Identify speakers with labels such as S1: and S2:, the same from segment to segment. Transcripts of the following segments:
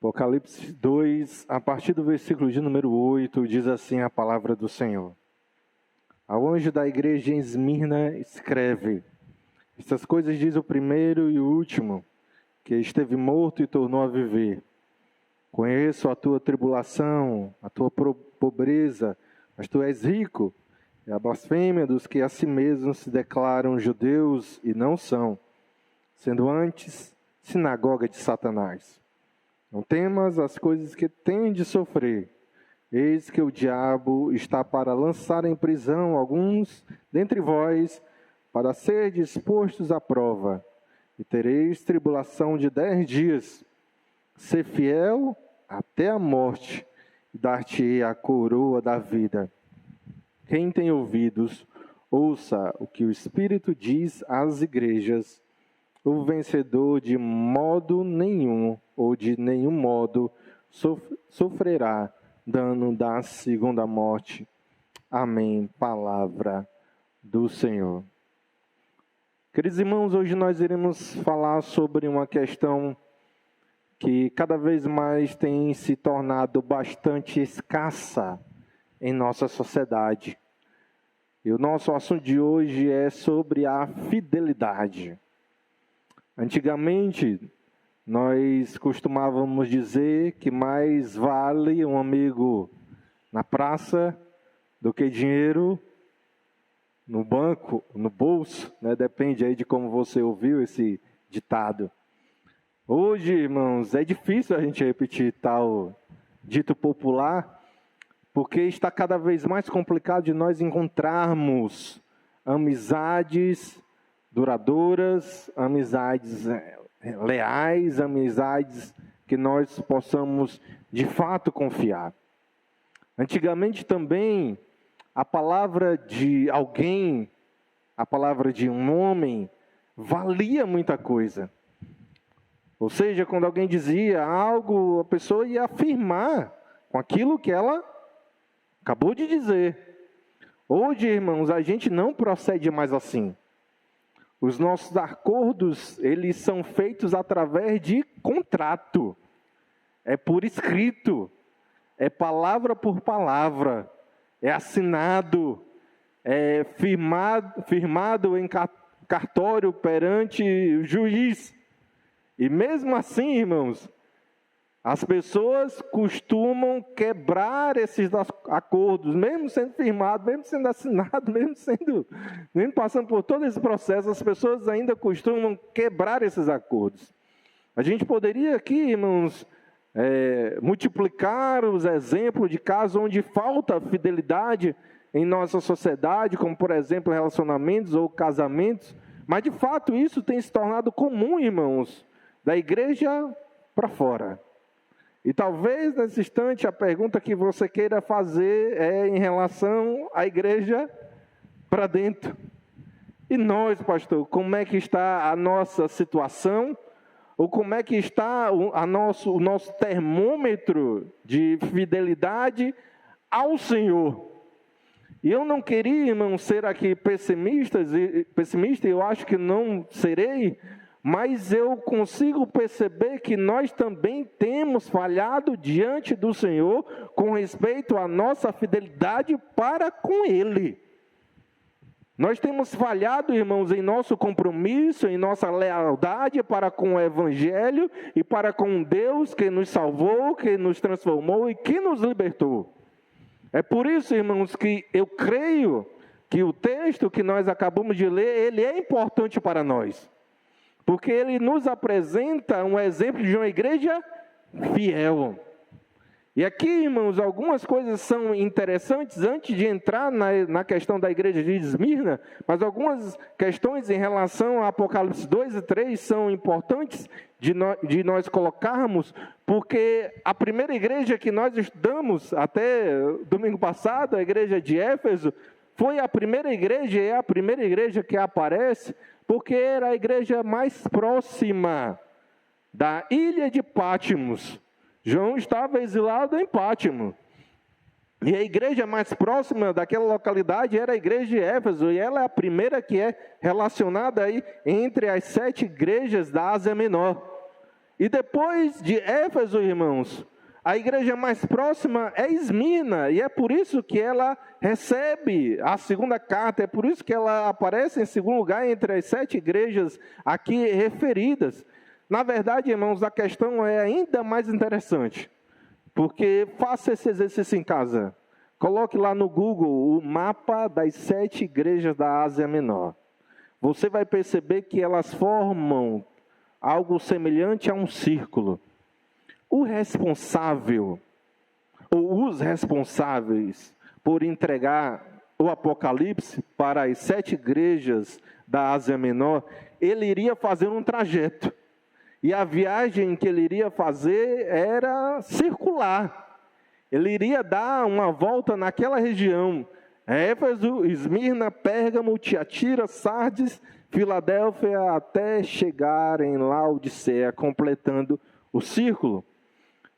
S1: Apocalipse 2, a partir do versículo de número 8, diz assim a palavra do Senhor. Ao anjo da igreja em Esmirna escreve: Estas coisas diz o primeiro e o último, que esteve morto e tornou a viver. Conheço a tua tribulação, a tua pobreza, mas tu és rico, e a blasfêmia dos que a si mesmos se declaram judeus e não são, sendo antes sinagoga de Satanás. Não temas as coisas que têm de sofrer. Eis que o diabo está para lançar em prisão alguns dentre vós, para ser dispostos à prova. E tereis tribulação de 10 dias. Ser fiel até a morte, e dar-te-ei a coroa da vida. Quem tem ouvidos, ouça o que o Espírito diz às igrejas. O vencedor de modo nenhum, ou de nenhum modo, sofrerá dano da segunda morte. Amém. Palavra do Senhor. Queridos irmãos, hoje nós iremos falar sobre uma questão que cada vez mais tem se tornado bastante escassa em nossa sociedade. E o nosso assunto de hoje é sobre a fidelidade. Antigamente, nós costumávamos dizer que mais vale um amigo na praça do que dinheiro no banco, no bolso, né? Depende aí de como você ouviu esse ditado. Hoje, irmãos, é difícil a gente repetir tal dito popular, porque está cada vez mais complicado de nós encontrarmos amizades duradouras, amizades leais, amizades que nós possamos de fato confiar. Antigamente também, a palavra de alguém, a palavra de um homem, valia muita coisa. Ou seja, quando alguém dizia algo, a pessoa ia afirmar com aquilo que ela acabou de dizer. Hoje, irmãos, a gente não procede mais assim. Os nossos acordos, eles são feitos através de contrato. É por escrito. É palavra por palavra. É assinado. É firmado em cartório perante o juiz. E mesmo assim, irmãos, as pessoas costumam quebrar esses acordos, mesmo sendo firmado, mesmo sendo assinado, mesmo passando por todo esse processo, as pessoas ainda costumam quebrar esses acordos. A gente poderia aqui, irmãos, multiplicar os exemplos de casos onde falta fidelidade em nossa sociedade, como por exemplo relacionamentos ou casamentos, mas de fato isso tem se tornado comum, irmãos, da igreja para fora. E talvez nesse instante a pergunta que você queira fazer é em relação à igreja para dentro. E nós, pastor, como é que está a nossa situação? Ou como é que está o nosso termômetro de fidelidade ao Senhor? E eu não queria, irmão, ser aqui pessimista, e eu acho que não serei, mas eu consigo perceber que nós também temos falhado diante do Senhor com respeito à nossa fidelidade para com Ele. Nós temos falhado, irmãos, em nosso compromisso, em nossa lealdade para com o Evangelho e para com Deus que nos salvou, que nos transformou e que nos libertou. É por isso, irmãos, que eu creio que o texto que nós acabamos de ler, ele é importante para nós. Porque ele nos apresenta um exemplo de uma igreja fiel. E aqui, irmãos, algumas coisas são interessantes antes de entrar na questão da igreja de Esmirna, mas algumas questões em relação a Apocalipse 2 e 3 são importantes de nós colocarmos, porque a primeira igreja que nós estudamos até domingo passado, a igreja de Éfeso, foi a primeira igreja, é a primeira igreja que aparece, porque era a igreja mais próxima da ilha de Pátimos. João estava exilado em Pátimo. E a igreja mais próxima daquela localidade era a igreja de Éfeso, e ela é a primeira que é relacionada aí entre as 7 igrejas da Ásia Menor. E depois de Éfeso, irmãos, a igreja mais próxima é Esmirna, e é por isso que ela recebe a segunda carta, é por isso que ela aparece em segundo lugar entre as 7 igrejas aqui referidas. Na verdade, irmãos, a questão é ainda mais interessante, porque faça esse exercício em casa. Coloque lá no Google o mapa das 7 igrejas da Ásia Menor. Você vai perceber que elas formam algo semelhante a um círculo. O responsável, ou os responsáveis por entregar o Apocalipse para as 7 igrejas da Ásia Menor, ele iria fazer um trajeto. E a viagem que ele iria fazer era circular. Ele iria dar uma volta naquela região. Éfeso, Esmirna, Pérgamo, Tiatira, Sardes, Filadélfia, até chegar em Laodiceia, completando o círculo.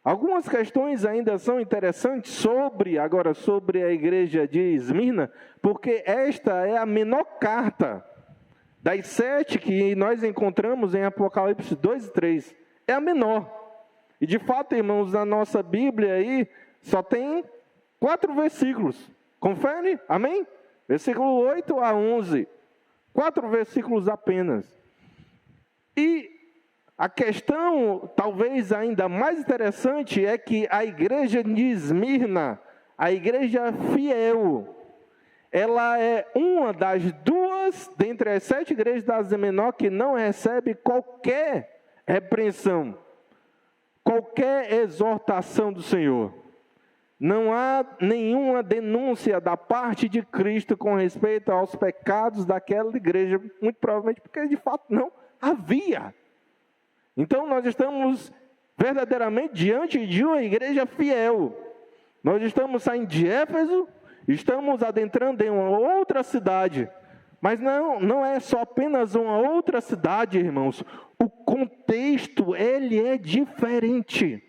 S1: Algumas questões ainda são interessantes sobre a igreja de Esmirna, porque esta é a menor carta das 7 que nós encontramos em Apocalipse 2 e 3. É a menor. E de fato, irmãos, na nossa Bíblia aí, só tem 4 versículos. Confere? Amém? Versículo 8 a 11. 4 versículos apenas. E a questão, talvez ainda mais interessante, é que a igreja de Esmirna, a igreja fiel, ela é uma das 2 dentre as 7 igrejas da Ásia Menor que não recebe qualquer repreensão, qualquer exortação do Senhor. Não há nenhuma denúncia da parte de Cristo com respeito aos pecados daquela igreja, muito provavelmente porque de fato não havia. Então nós estamos verdadeiramente diante de uma igreja fiel. Nós estamos saindo de Éfeso, estamos adentrando em uma outra cidade. Mas não é só apenas uma outra cidade, irmãos. O contexto, ele é diferente.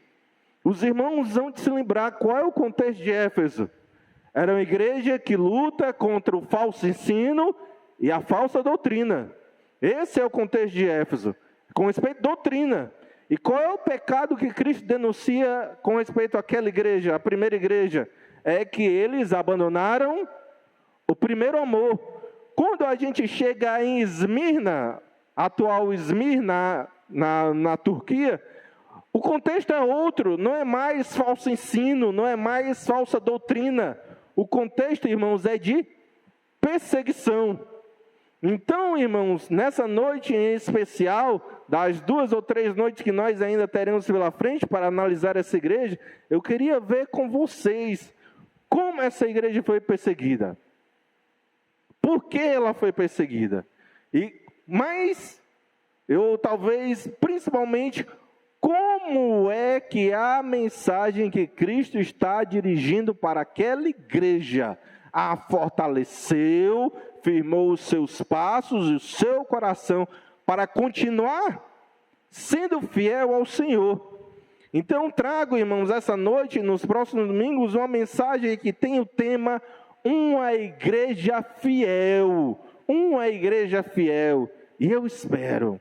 S1: Os irmãos vão se lembrar qual é o contexto de Éfeso. Era uma igreja que luta contra o falso ensino e a falsa doutrina. Esse é o contexto de Éfeso, com respeito à doutrina. E qual é o pecado que Cristo denuncia com respeito àquela igreja, a primeira igreja? É que eles abandonaram o primeiro amor. Quando a gente chega em Esmirna, atual Esmirna, na Turquia, o contexto é outro, não é mais falso ensino, não é mais falsa doutrina. O contexto, irmãos, é de perseguição. Então, irmãos, nessa noite em especial, das 2 ou 3 noites que nós ainda teremos pela frente para analisar essa igreja, eu queria ver com vocês como essa igreja foi perseguida. Por que ela foi perseguida? Mas, talvez, principalmente, como é que a mensagem que Cristo está dirigindo para aquela igreja a fortaleceu, firmou os seus passos e o seu coração para continuar sendo fiel ao Senhor. Então trago, irmãos, essa noite, nos próximos domingos, uma mensagem que tem o tema uma igreja fiel. Uma igreja fiel. E eu espero,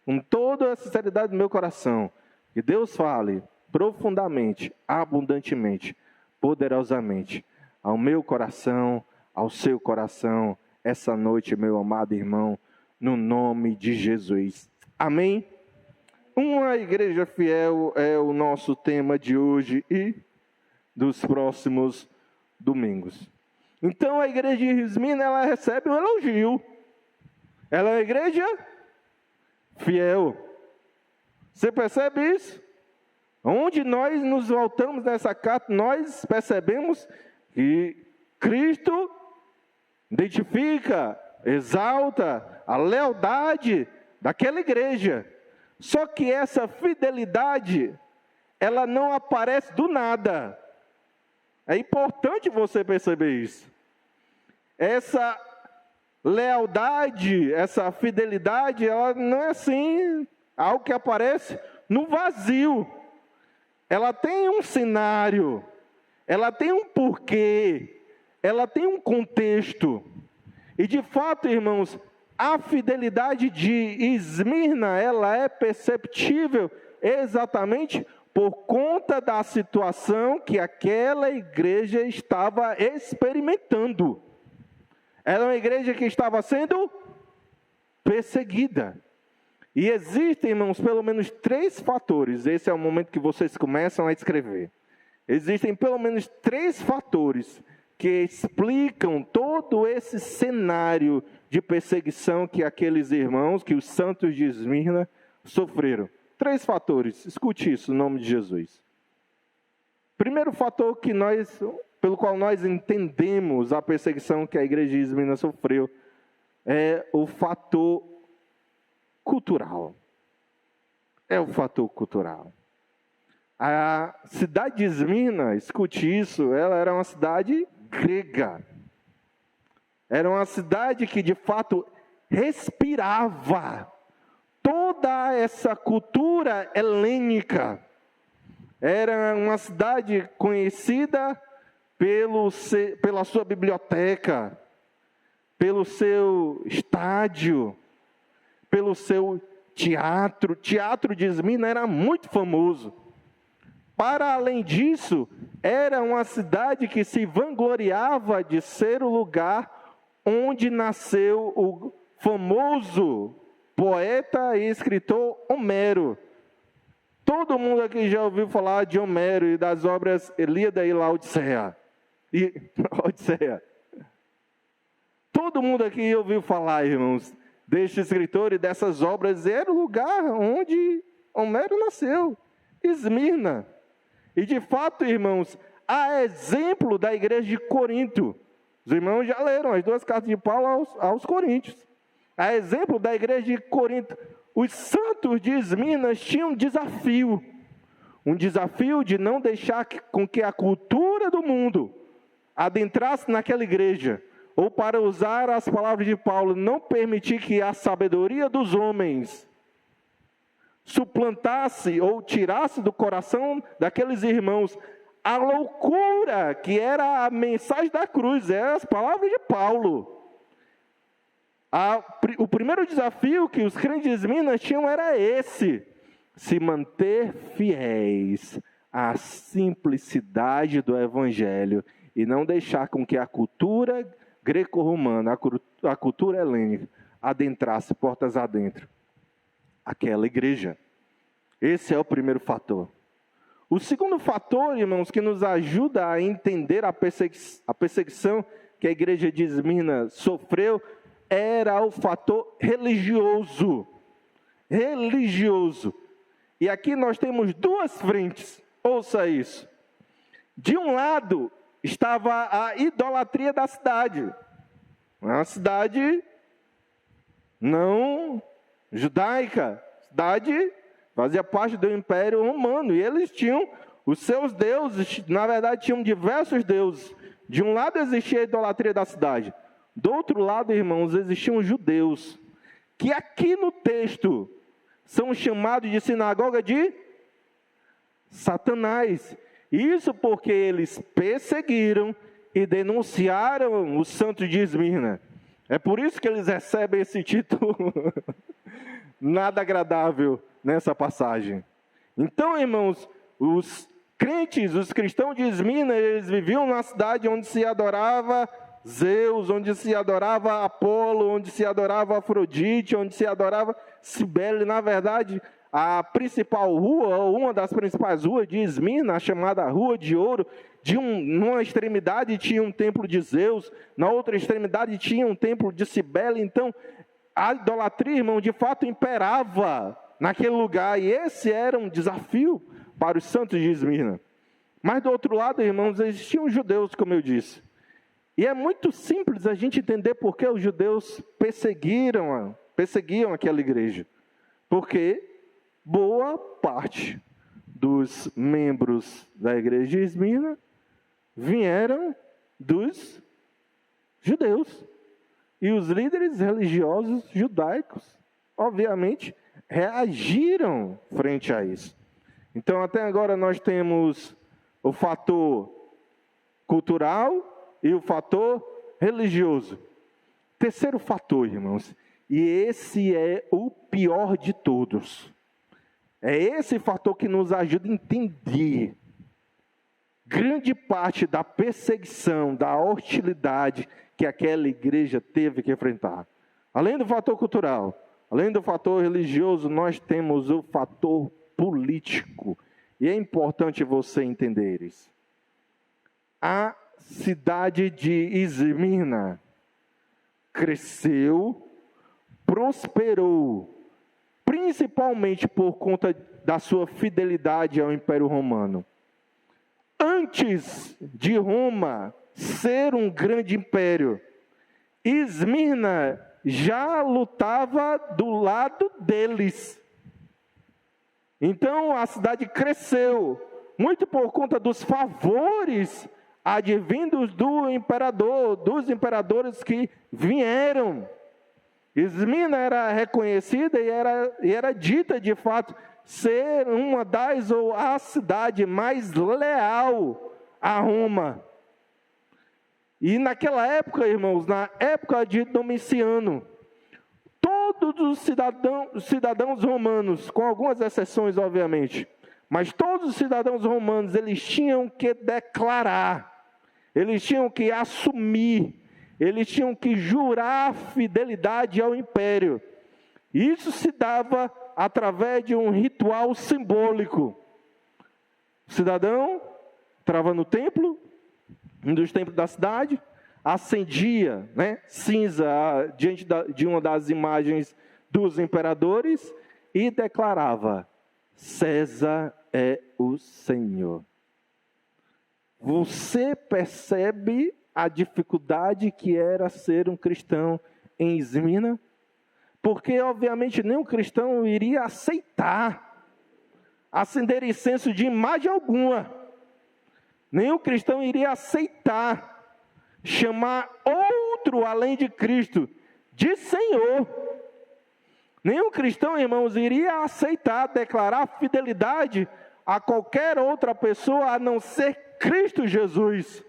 S1: com toda a sinceridade do meu coração, que Deus fale profundamente, abundantemente, poderosamente, ao meu coração, ao seu coração, essa noite, meu amado irmão, no nome de Jesus. Amém? Uma igreja fiel é o nosso tema de hoje e dos próximos domingos. Então, a igreja de Esmirna, ela recebe um elogio. Ela é uma igreja fiel. Você percebe isso? Onde nós nos voltamos nessa carta, nós percebemos que Cristo identifica, exalta a lealdade daquela igreja. Só que essa fidelidade, ela não aparece do nada. É importante você perceber isso. Essa lealdade, essa fidelidade, ela não é assim, algo que aparece no vazio. Ela tem um cenário, ela tem um porquê, ela tem um contexto. E de fato, irmãos, a fidelidade de Esmirna, ela é perceptível exatamente por conta da situação que aquela igreja estava experimentando. Era uma igreja que estava sendo perseguida. E existem, irmãos, pelo menos 3 fatores. Esse é o momento que vocês começam a escrever. Existem pelo menos 3 fatores que explicam todo esse cenário de perseguição que aqueles irmãos, que os santos de Esmirna, sofreram. 3 fatores, escute isso, em nome de Jesus. Primeiro fator pelo qual nós entendemos a perseguição que a igreja de Esmirna sofreu, é o fator cultural. É o fator cultural. A cidade de Esmirna, escute isso, ela era uma cidade grega. Era uma cidade que de fato respirava toda essa cultura helênica. Era uma cidade conhecida pela sua biblioteca, pelo seu estádio, pelo seu teatro. O teatro de Esmirna era muito famoso. Para além disso, era uma cidade que se vangloriava de ser o lugar onde nasceu o famoso poeta e escritor Homero. Todo mundo aqui já ouviu falar de Homero e das obras Ilíada e Laodiceia. Todo mundo aqui ouviu falar, irmãos, deste escritor e dessas obras. Era o lugar onde Homero nasceu, Esmirna. E de fato, irmãos, a exemplo da igreja de Corinto. Os irmãos já leram as 2 cartas de Paulo aos Coríntios. A exemplo da igreja de Corinto, os santos de Esmirna tinham um desafio de não deixar com que a cultura do mundo adentrasse naquela igreja, ou, para usar as palavras de Paulo, não permitir que a sabedoria dos homens suplantasse ou tirasse do coração daqueles irmãos a loucura que era a mensagem da cruz, eram as palavras de Paulo. O primeiro desafio que os crentes de Esmirna tinham era esse: se manter fiéis à simplicidade do evangelho e não deixar com que a cultura greco-romana, a cultura helênica, adentrasse portas adentro aquela igreja. Esse é o primeiro fator. O segundo fator, irmãos, que nos ajuda a entender a perseguição que a igreja de Esmirna sofreu, era o fator religioso. Religioso. E aqui nós temos 2 frentes. Ouça isso. De um lado estava a idolatria da cidade. Uma cidade não judaica. Cidade fazia parte do Império Romano. E eles tinham os seus deuses. Na verdade, tinham diversos deuses. De um lado existia a idolatria da cidade. Do outro lado, irmãos, existiam os judeus. Que aqui no texto são chamados de sinagoga de Satanás. Isso porque eles perseguiram e denunciaram os santos de Esmirna. É por isso que eles recebem esse título nada agradável nessa passagem. Então, irmãos, os crentes, os cristãos de Esmirna, eles viviam numa cidade onde se adorava Zeus, onde se adorava Apolo, onde se adorava Afrodite, onde se adorava Cibele. Na verdade, a principal rua, ou uma das principais ruas de Esmirna, a chamada Rua de Ouro, numa extremidade tinha um templo de Zeus, na outra extremidade tinha um templo de Cibele. Então, a idolatria, irmão, de fato imperava naquele lugar, e esse era um desafio para os santos de Esmirna. Mas do outro lado, irmãos, existiam os judeus, como eu disse. E é muito simples a gente entender por que os judeus perseguiam aquela igreja. Porque boa parte dos membros da igreja de Esmirna vieram dos judeus. E os líderes religiosos judaicos, obviamente, reagiram frente a isso. Então, até agora nós temos o fator cultural e o fator religioso. Terceiro fator, irmãos, e esse é o pior de todos. É esse fator que nos ajuda a entender grande parte da perseguição, da hostilidade que aquela igreja teve que enfrentar. Além do fator cultural, além do fator religioso, nós temos o fator político. E é importante você entender isso. A cidade de Esmirna cresceu, prosperou, principalmente por conta da sua fidelidade ao Império Romano. Antes de Roma ser um grande império, Esmirna já lutava do lado deles. Então a cidade cresceu, muito por conta dos favores advindos do imperador, dos imperadores que vieram. Esmirna era reconhecida e era dita de fato ser uma das ou a cidade mais leal a Roma. E naquela época, irmãos, na época de Domiciano, todos os cidadãos romanos, com algumas exceções obviamente, mas todos os cidadãos romanos, eles tinham que declarar, eles tinham que assumir, eles tinham que jurar fidelidade ao império. Isso se dava através de um ritual simbólico. O cidadão entrava no templo, um dos templos da cidade, acendia cinza diante de uma das imagens dos imperadores e declarava: César é o Senhor. Você percebe a dificuldade que era ser um cristão em Esmirna? Porque, obviamente, nenhum cristão iria aceitar acender incenso de imagem alguma. Nenhum cristão iria aceitar chamar outro além de Cristo de Senhor. Nenhum cristão, irmãos, iria aceitar declarar fidelidade a qualquer outra pessoa a não ser Cristo Jesus.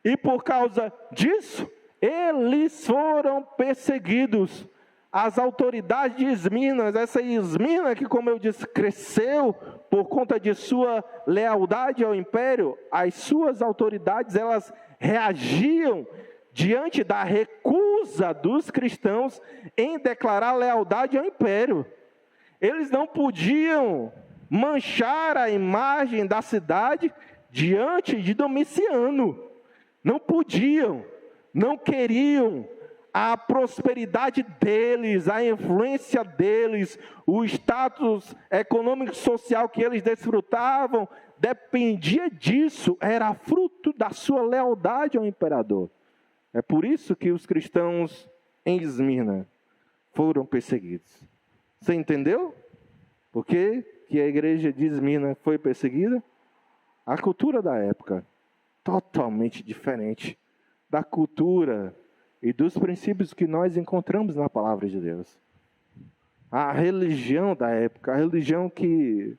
S1: E por causa disso, eles foram perseguidos. As autoridades de Esmirna, essa Esmirna que, como eu disse, cresceu por conta de sua lealdade ao império, as suas autoridades, elas reagiam diante da recusa dos cristãos em declarar lealdade ao império. Eles não podiam manchar a imagem da cidade diante de Domiciano. Não podiam, não queriam. A prosperidade deles, a influência deles, o status econômico e social que eles desfrutavam, dependia disso, era fruto da sua lealdade ao imperador. É por isso que os cristãos em Esmirna foram perseguidos. Você entendeu? Por que a igreja de Esmirna foi perseguida? A cultura da época, totalmente diferente da cultura e dos princípios que nós encontramos na palavra de Deus. A religião da época, a religião que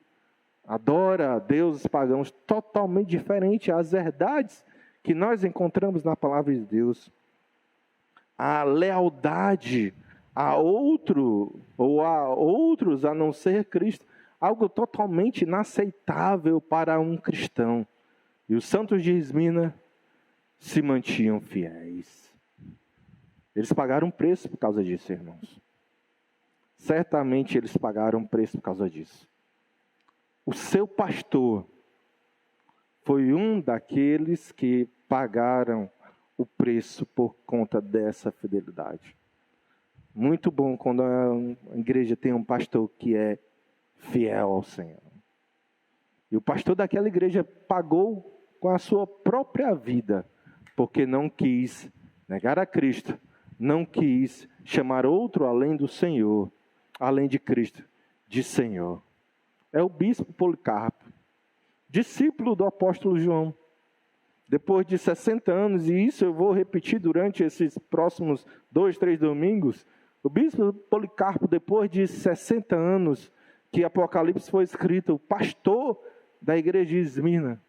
S1: adora deuses pagãos, totalmente diferente às verdades que nós encontramos na palavra de Deus. A lealdade a outro, ou a outros a não ser Cristo, algo totalmente inaceitável para um cristão. E os santos de Esmirna se mantinham fiéis. Eles pagaram um preço por causa disso, irmãos. Certamente eles pagaram um preço por causa disso. O seu pastor foi um daqueles que pagaram o preço por conta dessa fidelidade. Muito bom quando a igreja tem um pastor que é fiel ao Senhor. E o pastor daquela igreja pagou com a sua própria vida, porque não quis negar a Cristo, não quis chamar outro além do Senhor, além de Cristo, de Senhor. É o bispo Policarpo, discípulo do apóstolo João. Depois de 60 anos, e isso eu vou repetir durante esses próximos 2, 3 domingos, o bispo Policarpo, depois de 60 anos que Apocalipse foi escrito, o pastor da igreja de Esmirna,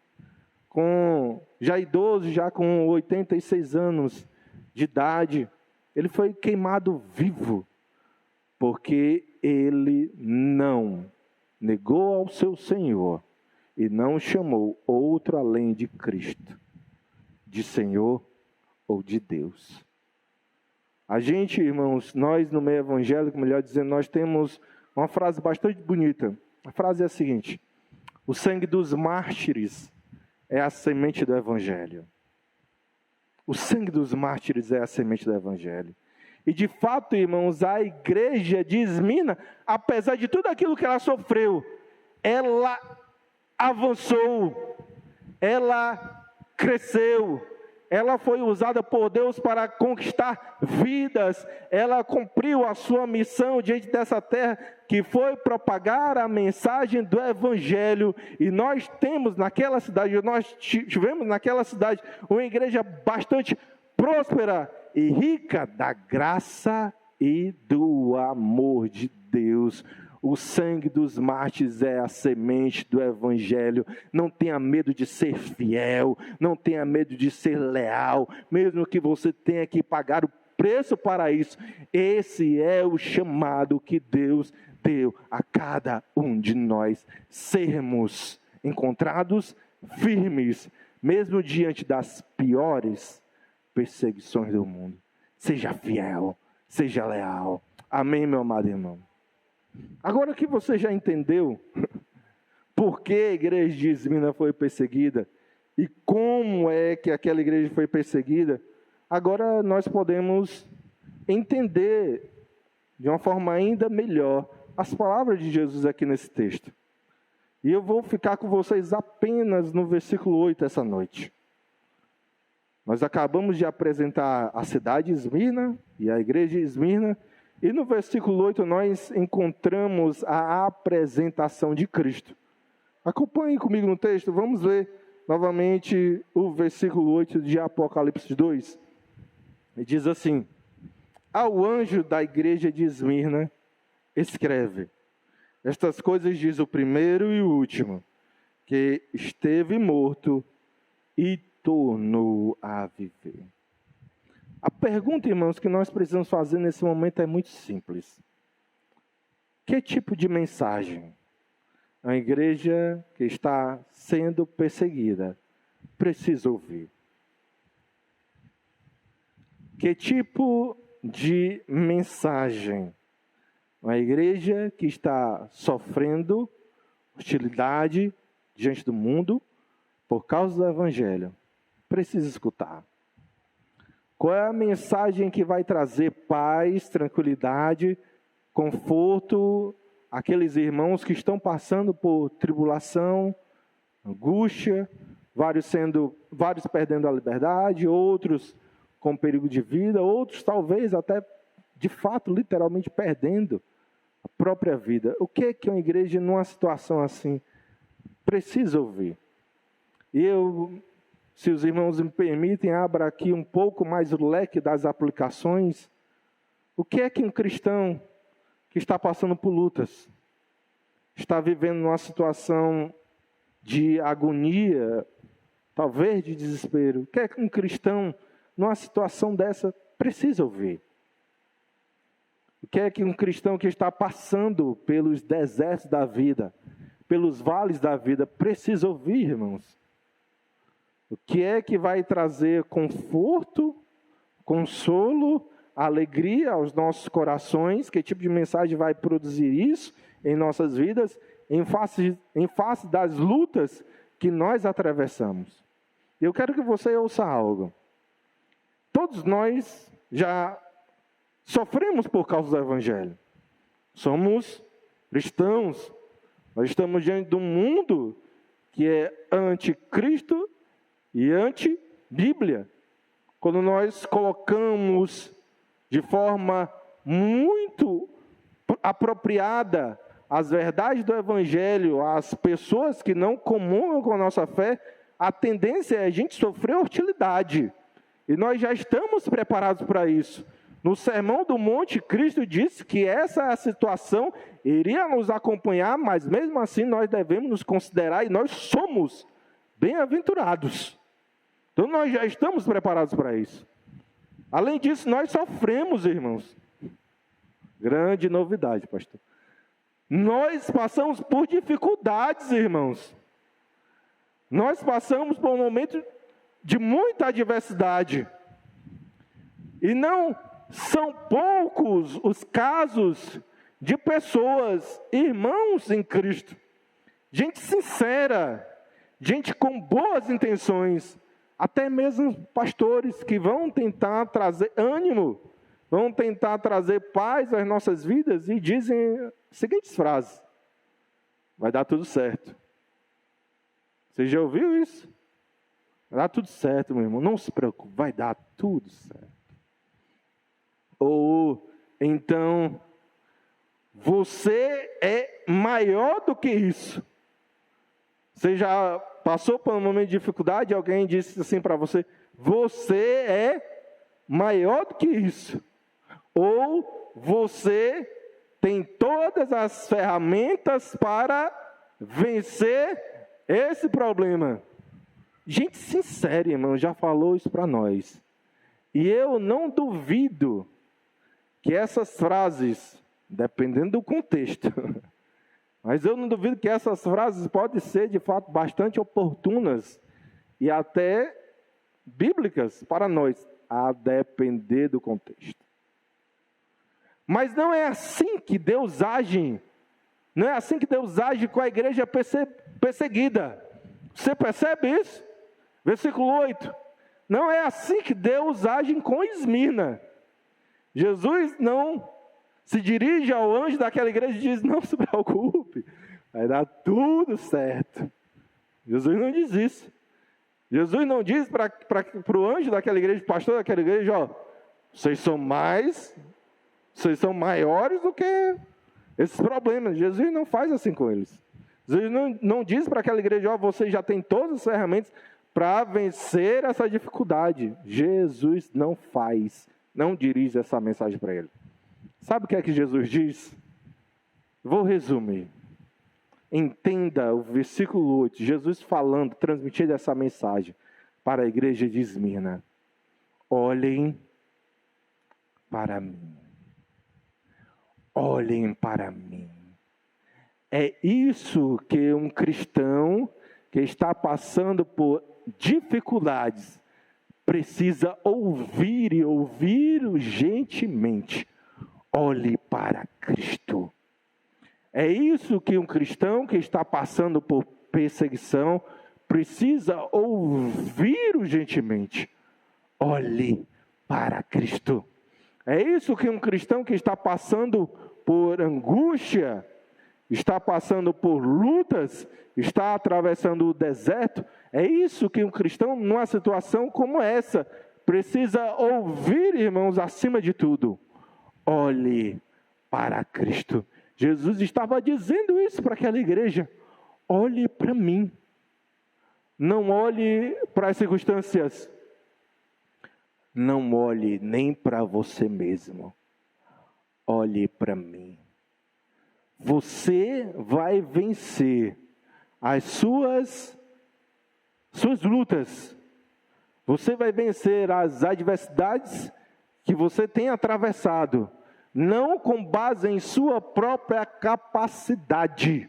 S1: já idoso, já com 86 anos de idade, ele foi queimado vivo, porque ele não negou ao seu Senhor e não chamou outro além de Cristo, de Senhor ou de Deus. A gente, irmãos, nós no meio evangélico, melhor dizendo, nós temos uma frase bastante bonita. A frase é a seguinte: o sangue dos mártires é a semente do Evangelho. O sangue dos mártires é a semente do Evangelho. E de fato, irmãos, a igreja de Esmirna, apesar de tudo aquilo que ela sofreu, ela avançou, ela cresceu, ela foi usada por Deus para conquistar vidas, ela cumpriu a sua missão diante dessa terra, que foi propagar a mensagem do Evangelho. E nós tivemos naquela cidade, uma igreja bastante próspera e rica da graça e do amor de Deus. O sangue dos mártires é a semente do Evangelho. Não tenha medo de ser fiel, não tenha medo de ser leal, mesmo que você tenha que pagar o preço para isso. Esse é o chamado que Deus deu a cada um de nós, sermos encontrados firmes, mesmo diante das piores perseguições do mundo. Seja fiel, seja leal. Amém, meu amado irmão? Agora que você já entendeu por que a igreja de Esmirna foi perseguida e como é que aquela igreja foi perseguida, agora nós podemos entender de uma forma ainda melhor as palavras de Jesus aqui nesse texto. E eu vou ficar com vocês apenas no versículo 8 essa noite. Nós acabamos de apresentar a cidade de Esmirna e a igreja de Esmirna. E no versículo 8 nós encontramos a apresentação de Cristo. Acompanhe comigo no texto, vamos ler novamente o versículo 8 de Apocalipse 2. Ele diz assim: ao anjo da igreja de Esmirna, escreve: estas coisas diz o primeiro e o último, que esteve morto e tornou a viver. A pergunta, irmãos, que nós precisamos fazer nesse momento é muito simples. Que tipo de mensagem a igreja que está sendo perseguida precisa ouvir? Que tipo de mensagem a igreja que está sofrendo hostilidade diante do mundo por causa do Evangelho precisa escutar? Qual é a mensagem que vai trazer paz, tranquilidade, conforto àqueles irmãos que estão passando por tribulação, angústia, vários perdendo a liberdade, outros com perigo de vida, outros talvez até, de fato, literalmente perdendo a própria vida? O que é que uma igreja, numa situação assim, precisa ouvir? E eu, se os irmãos me permitem, abra aqui um pouco mais o leque das aplicações. O que é que um cristão que está passando por lutas, está vivendo numa situação de agonia, talvez de desespero, o que é que um cristão, numa situação dessa, precisa ouvir? O que é que um cristão que está passando pelos desertos da vida, pelos vales da vida, precisa ouvir, irmãos? O que é que vai trazer conforto, consolo, alegria aos nossos corações? Que tipo de mensagem vai produzir isso em nossas vidas, em face das lutas que nós atravessamos? Eu quero que você ouça algo. Todos nós já sofremos por causa do Evangelho. Somos cristãos. Nós estamos diante de um mundo que é anticristo e anti-Bíblia. Quando nós colocamos de forma muito apropriada as verdades do Evangelho às pessoas que não comungam com a nossa fé, a tendência é a gente sofrer hostilidade. E nós já estamos preparados para isso. No Sermão do Monte, Cristo disse que essa situação iria nos acompanhar, mas mesmo assim nós devemos nos considerar, e nós somos bem-aventurados. Então nós já estamos preparados para isso. Além disso, nós sofremos, irmãos. Grande novidade, pastor. Nós passamos por dificuldades, irmãos. Nós passamos por um momento de muita adversidade. E não são poucos os casos de pessoas, irmãos em Cristo, gente sincera, gente com boas intenções, até mesmo pastores que vão tentar trazer ânimo, vão tentar trazer paz às nossas vidas e dizem as seguintes frases: vai dar tudo certo. Você já ouviu isso? Vai dar tudo certo, meu irmão, não se preocupe, vai dar tudo certo. Ou então, você é maior do que isso. Você já passou por um momento de dificuldade, alguém disse assim para você: você é maior do que isso. Ou você tem todas as ferramentas para vencer esse problema. Gente sincera, irmão, já falou isso para nós. E eu não duvido que essas frases, dependendo do contexto, mas eu não duvido que essas frases podem ser, de fato, bastante oportunas e até bíblicas para nós, a depender do contexto. Mas não é assim que Deus age. Não é assim que Deus age com a igreja perseguida. Você percebe isso? Versículo 8. Não é assim que Deus age com Esmirna. Jesus não se dirige ao anjo daquela igreja e diz: não se preocupe, vai dar tudo certo. Jesus não diz isso. Jesus não diz para o anjo daquela igreja, pastor daquela igreja: ó, vocês são maiores do que esses problemas. Jesus não faz assim com eles. Jesus não diz para aquela igreja: ó, vocês já têm todas as ferramentas para vencer essa dificuldade. Jesus não faz, não dirige essa mensagem para ele. Sabe o que é que Jesus diz? Vou resumir. Entenda o versículo 8, Jesus falando, transmitindo essa mensagem para a igreja de Esmirna: olhem para mim. Olhem para mim. É isso que um cristão que está passando por dificuldades precisa ouvir e ouvir urgentemente. Olhe para Cristo. É isso que um cristão que está passando por perseguição precisa ouvir urgentemente. Olhe para Cristo. É isso que um cristão que está passando por angústia, está passando por lutas, está atravessando o deserto, é isso que um cristão, numa situação como essa, precisa ouvir, irmãos, acima de tudo. Olhe para Cristo. Jesus estava dizendo isso para aquela igreja: olhe para mim. Não olhe para as circunstâncias. Não olhe nem para você mesmo. Olhe para mim. Você vai vencer as suas lutas. Você vai vencer as adversidades que você tem atravessado, não com base em sua própria capacidade,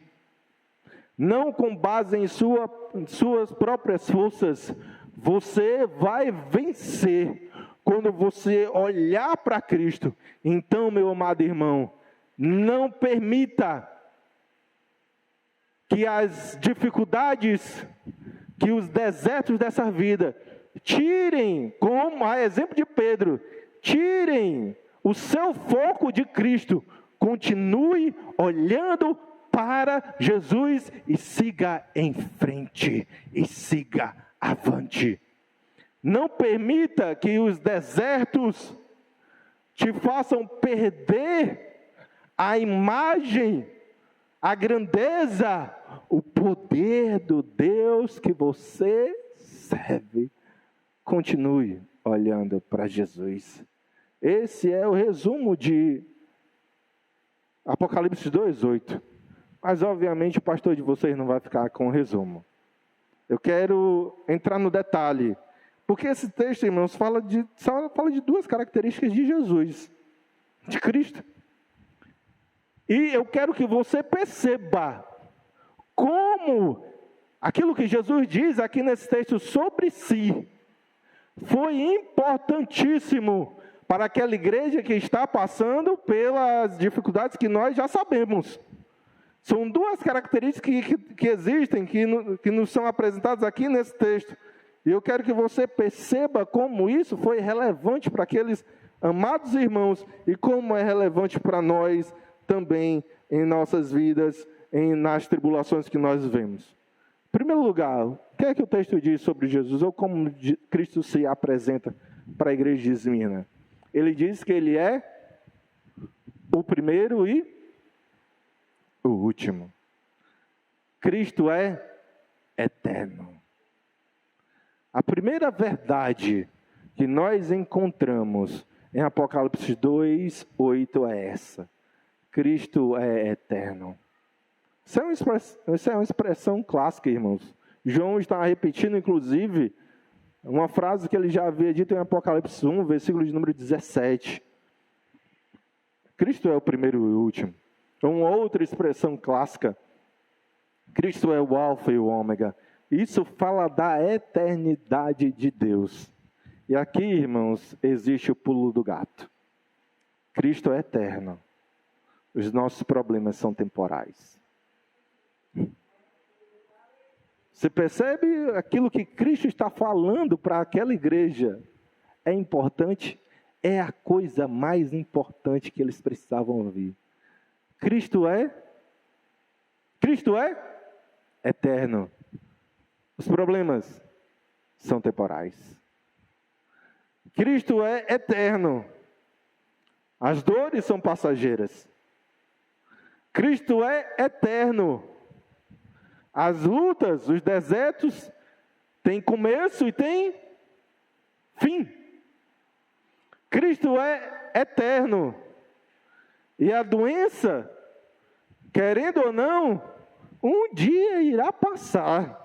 S1: não com base em suas próprias forças. Você vai vencer quando você olhar para Cristo. Então, meu amado irmão, não permita que as dificuldades, que os desertos dessa vida tirem, como a exemplo de Pedro, tirem o seu foco de Cristo. Continue olhando para Jesus e siga em frente, e siga avante. Não permita que os desertos te façam perder a imagem, a grandeza, o poder do Deus que você serve. Continue olhando para Jesus. Esse é o resumo de Apocalipse 2:8. Mas obviamente o pastor de vocês não vai ficar com o resumo. Eu quero entrar no detalhe. Porque esse texto, irmãos, fala de duas características de Jesus, de Cristo. E eu quero que você perceba como aquilo que Jesus diz aqui nesse texto sobre si foi importantíssimo para aquela igreja que está passando pelas dificuldades que nós já sabemos. São duas características que existem, que nos são apresentadas aqui nesse texto. E eu quero que você perceba como isso foi relevante para aqueles amados irmãos e como é relevante para nós também em nossas vidas, nas tribulações que nós vivemos. Em primeiro lugar, o que é que o texto diz sobre Jesus, ou como Cristo se apresenta para a igreja de Esmirna? Ele diz que ele é o primeiro e o último. Cristo é eterno. A primeira verdade que nós encontramos em Apocalipse 2:8 é essa: Cristo é eterno. Isso é uma expressão clássica, irmãos. João está repetindo, inclusive, uma frase que ele já havia dito em Apocalipse 1, versículo de número 17. Cristo é o primeiro e o último. Uma outra expressão clássica: Cristo é o alfa e o ômega. Isso fala da eternidade de Deus. E aqui, irmãos, existe o pulo do gato. Cristo é eterno. Os nossos problemas são temporais. Você percebe aquilo que Cristo está falando para aquela igreja? É importante? É a coisa mais importante que eles precisavam ouvir. Cristo é eterno. Os problemas são temporais. Cristo é eterno. As dores são passageiras. Cristo é eterno. As lutas, os desertos, têm começo e têm fim. Cristo é eterno. E a doença, querendo ou não, um dia irá passar.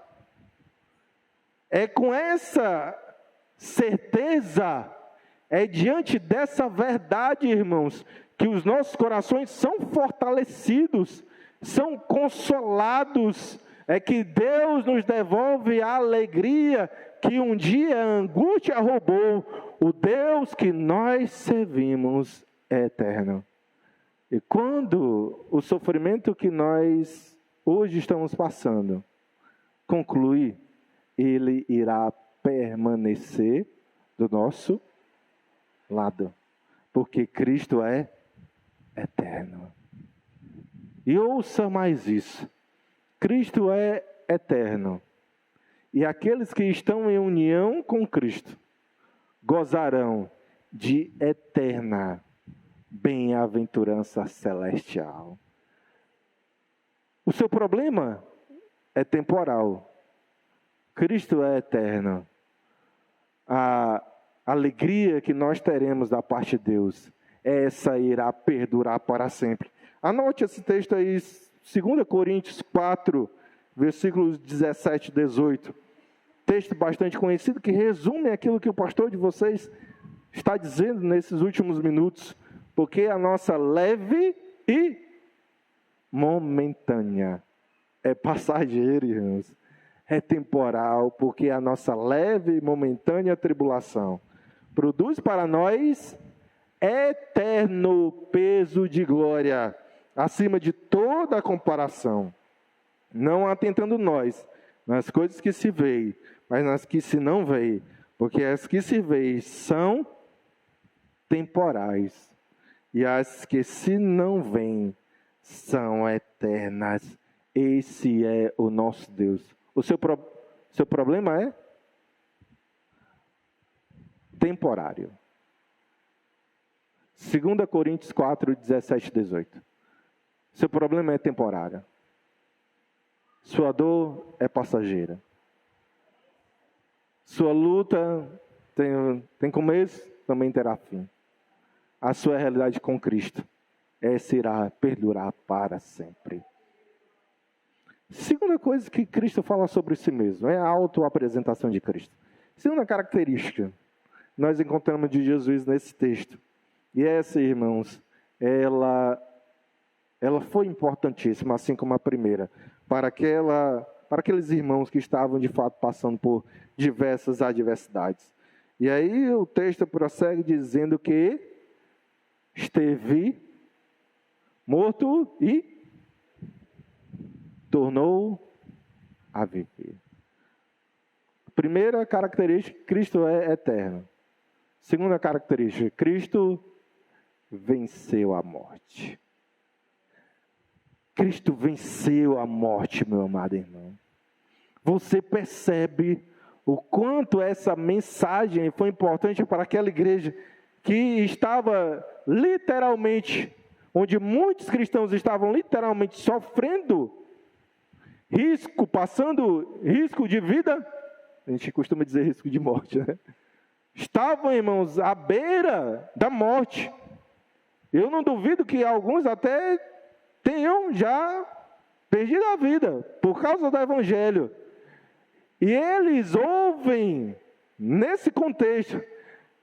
S1: É com essa certeza, é diante dessa verdade, irmãos, que os nossos corações são fortalecidos, são consolados, é que Deus nos devolve a alegria que um dia a angústia roubou. O Deus que nós servimos é eterno. E quando o sofrimento que nós hoje estamos passando concluir, ele irá permanecer do nosso lado, porque Cristo é eterno. E ouça mais isso: Cristo é eterno, e aqueles que estão em união com Cristo gozarão de eterna bem-aventurança celestial. O seu problema é temporal. Cristo é eterno. A alegria que nós teremos da parte de Deus, essa irá perdurar para sempre. Anote esse texto aí, 2 Coríntios 4, versículos 17 e 18. Texto bastante conhecido que resume aquilo que o pastor de vocês está dizendo nesses últimos minutos. Porque a nossa leve e momentânea é passageira, irmãos. É temporal, porque a nossa leve e momentânea tribulação produz para nós eterno peso de glória, acima de toda a comparação, não atentando nós nas coisas que se veem, mas nas que se não veem, porque as que se veem são temporais, e as que se não veem são eternas. Esse é o nosso Deus. O seu problema é temporário. 2 Coríntios 4, 17 e 18. Seu problema é temporário. Sua dor é passageira. Sua luta tem começo, também terá fim. A sua realidade com Cristo, essa irá perdurar para sempre. Segunda coisa que Cristo fala sobre si mesmo, é a autoapresentação de Cristo. Segunda característica, nós encontramos de Jesus nesse texto. E essa, irmãos, ela ela foi importantíssima, assim como a primeira, para aqueles irmãos que estavam de fato passando por diversas adversidades. E aí o texto prossegue dizendo que esteve morto e tornou a viver. Primeira característica, Cristo é eterno. Segunda característica, Cristo venceu a morte. Cristo venceu a morte, meu amado irmão. Você percebe o quanto essa mensagem foi importante para aquela igreja que estava literalmente, onde muitos cristãos estavam literalmente sofrendo risco, passando risco de vida. A gente costuma dizer risco de morte, né? Estavam, irmãos, à beira da morte. Eu não duvido que alguns até tenham já perdido a vida por causa do Evangelho. E eles ouvem, nesse contexto,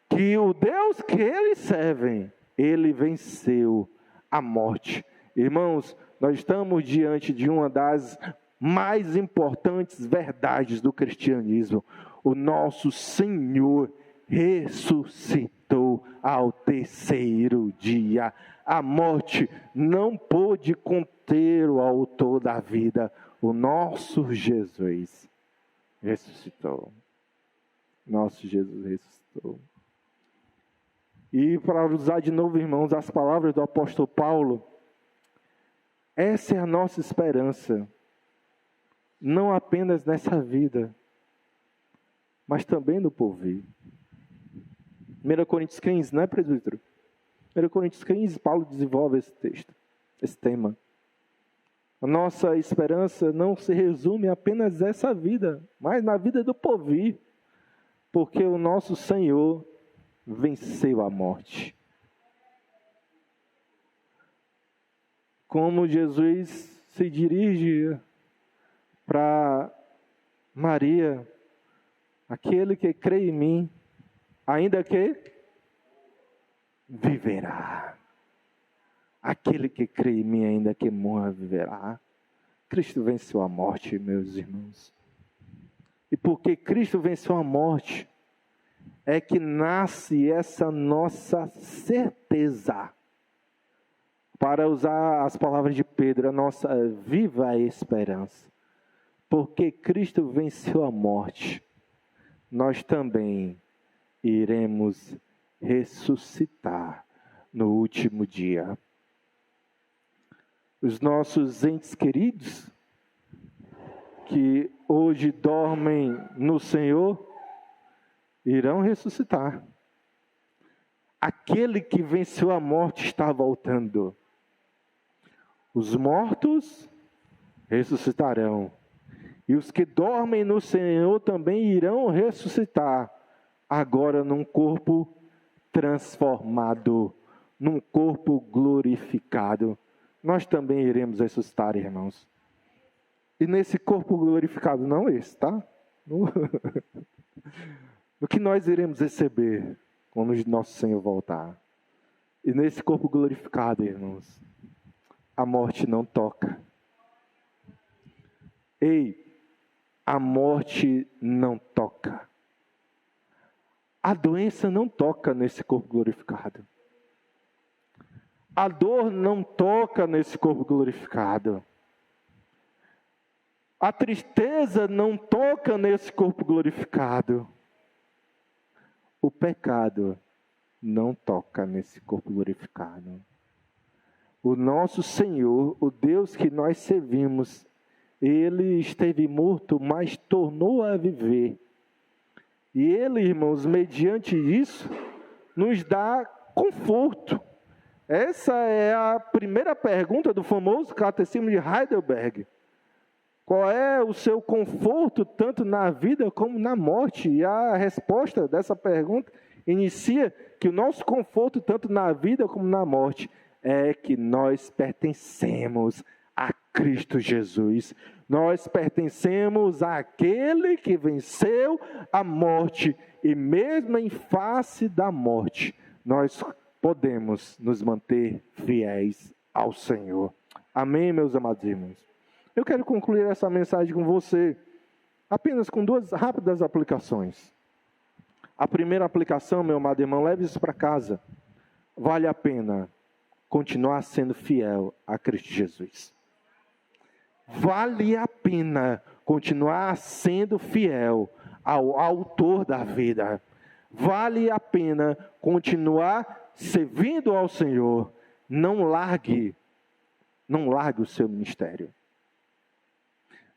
S1: que o Deus que eles servem, ele venceu a morte. Irmãos, nós estamos diante de uma das mais importantes verdades do cristianismo. O nosso Senhor ressuscitou ao terceiro dia. A morte não pôde conter o autor da vida. O nosso Jesus ressuscitou. Nosso Jesus ressuscitou. E para usar de novo, irmãos, as palavras do apóstolo Paulo, essa é a nossa esperança. Não apenas nessa vida, mas também no porvir. 1 Coríntios 15, não é, presbítero? 1 Coríntios 15, Paulo desenvolve esse texto, esse tema. A nossa esperança não se resume apenas a essa vida, mas na vida do porvir, porque o nosso Senhor venceu a morte. Como Jesus se dirige para Maria, aquele que crê em mim, ainda que viverá. Aquele que crê em mim, ainda que morra, viverá. Cristo venceu a morte, meus irmãos. E porque Cristo venceu a morte, é que nasce essa nossa certeza. Para usar as palavras de Pedro, a nossa viva esperança. Porque Cristo venceu a morte, nós também iremos ressuscitar no último dia. Os nossos entes queridos, que hoje dormem no Senhor, irão ressuscitar. Aquele que venceu a morte está voltando. Os mortos ressuscitarão. E os que dormem no Senhor também irão ressuscitar. Agora num corpo transformado, num corpo glorificado. Nós também iremos ressuscitar, irmãos. E nesse corpo glorificado, não esse, tá? O que nós iremos receber quando o nosso Senhor voltar. E nesse corpo glorificado, irmãos, a morte não toca. Ei, a morte não toca. A doença não toca nesse corpo glorificado. A dor não toca nesse corpo glorificado. A tristeza não toca nesse corpo glorificado. O pecado não toca nesse corpo glorificado. O nosso Senhor, o Deus que nós servimos, Ele esteve morto, mas tornou a viver. E Ele, irmãos, mediante isso, nos dá conforto. Essa é a primeira pergunta do famoso Catecismo de Heidelberg. Qual é o seu conforto, tanto na vida como na morte? E a resposta dessa pergunta inicia que o nosso conforto, tanto na vida como na morte, é que nós pertencemos a Cristo Jesus. Nós pertencemos àquele que venceu a morte. E mesmo em face da morte, nós podemos nos manter fiéis ao Senhor. Amém, meus amados irmãos? Eu quero concluir essa mensagem com você apenas com 2 rápidas aplicações. A primeira aplicação, meu amado irmão, leve isso para casa. Vale a pena continuar sendo fiel a Cristo Jesus. Vale a pena continuar sendo fiel ao autor da vida. Vale a pena continuar servindo ao Senhor. Não largue o seu ministério.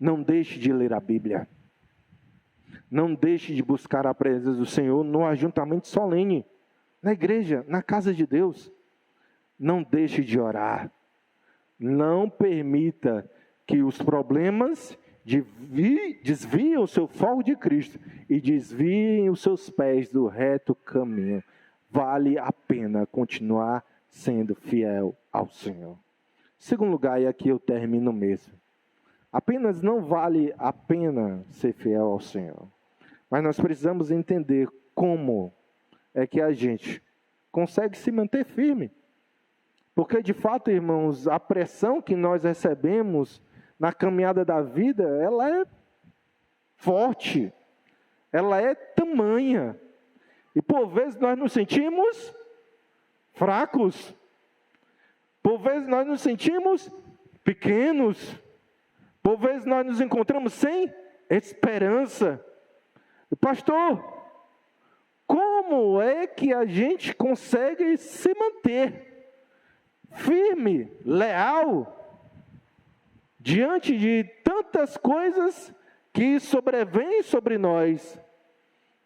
S1: Não deixe de ler a Bíblia. Não deixe de buscar a presença do Senhor no ajuntamento solene, na igreja, na casa de Deus. Não deixe de orar. Não permita que os problemas desviem o seu foco de Cristo e desviem os seus pés do reto caminho. Vale a pena continuar sendo fiel ao Senhor. Segundo lugar, e aqui eu termino mesmo. Apenas não vale a pena ser fiel ao Senhor. Mas nós precisamos entender como é que a gente consegue se manter firme. Porque, de fato, irmãos, a pressão que nós recebemos na caminhada da vida, ela é forte. Ela é tamanha. E, por vezes, nós nos sentimos fracos. Por vezes, nós nos sentimos pequenos. Por vezes, nós nos encontramos sem esperança. Pastor, como é que a gente consegue se manter firme, leal, diante de tantas coisas que sobrevêm sobre nós,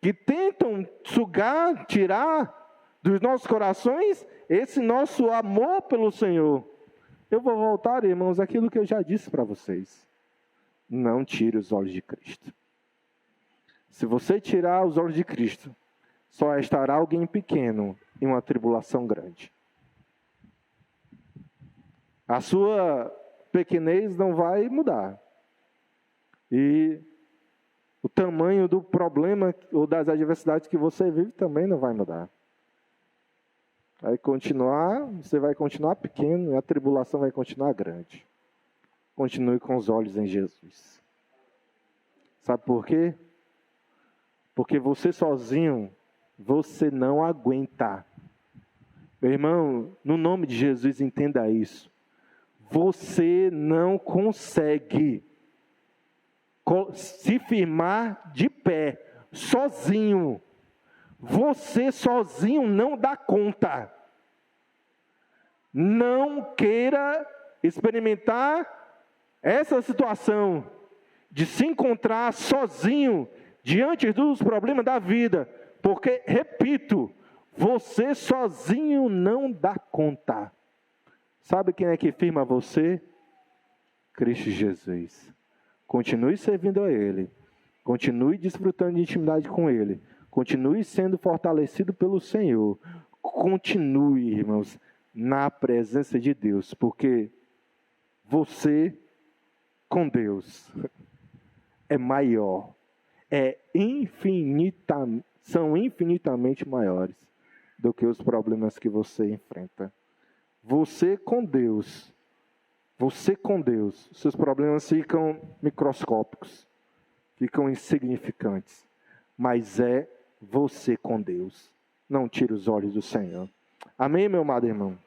S1: que tentam sugar, tirar dos nossos corações esse nosso amor pelo Senhor? Eu vou voltar, irmãos, àquilo que eu já disse para vocês. Não tire os olhos de Cristo. Se você tirar os olhos de Cristo, só estará alguém pequeno em uma tribulação grande. A sua pequenez não vai mudar. E o tamanho do problema ou das adversidades que você vive também não vai mudar. Você vai continuar pequeno e a tribulação vai continuar grande. Continue com os olhos em Jesus. Sabe por quê? Porque você sozinho, você não aguenta. Meu irmão, no nome de Jesus, entenda isso. Você não consegue se firmar de pé, sozinho. Você sozinho não dá conta. Não queira experimentar essa situação de se encontrar sozinho diante dos problemas da vida, porque, repito, você sozinho não dá conta. Sabe quem é que firma você? Cristo Jesus. Continue servindo a Ele, continue desfrutando de intimidade com Ele, continue sendo fortalecido pelo Senhor, continue, irmãos, na presença de Deus, porque você com Deus é maior. São infinitamente maiores do que os problemas que você enfrenta. Você com Deus, seus problemas ficam microscópicos, ficam insignificantes, mas é você com Deus. Não tire os olhos do Senhor. Amém, meu amado irmão?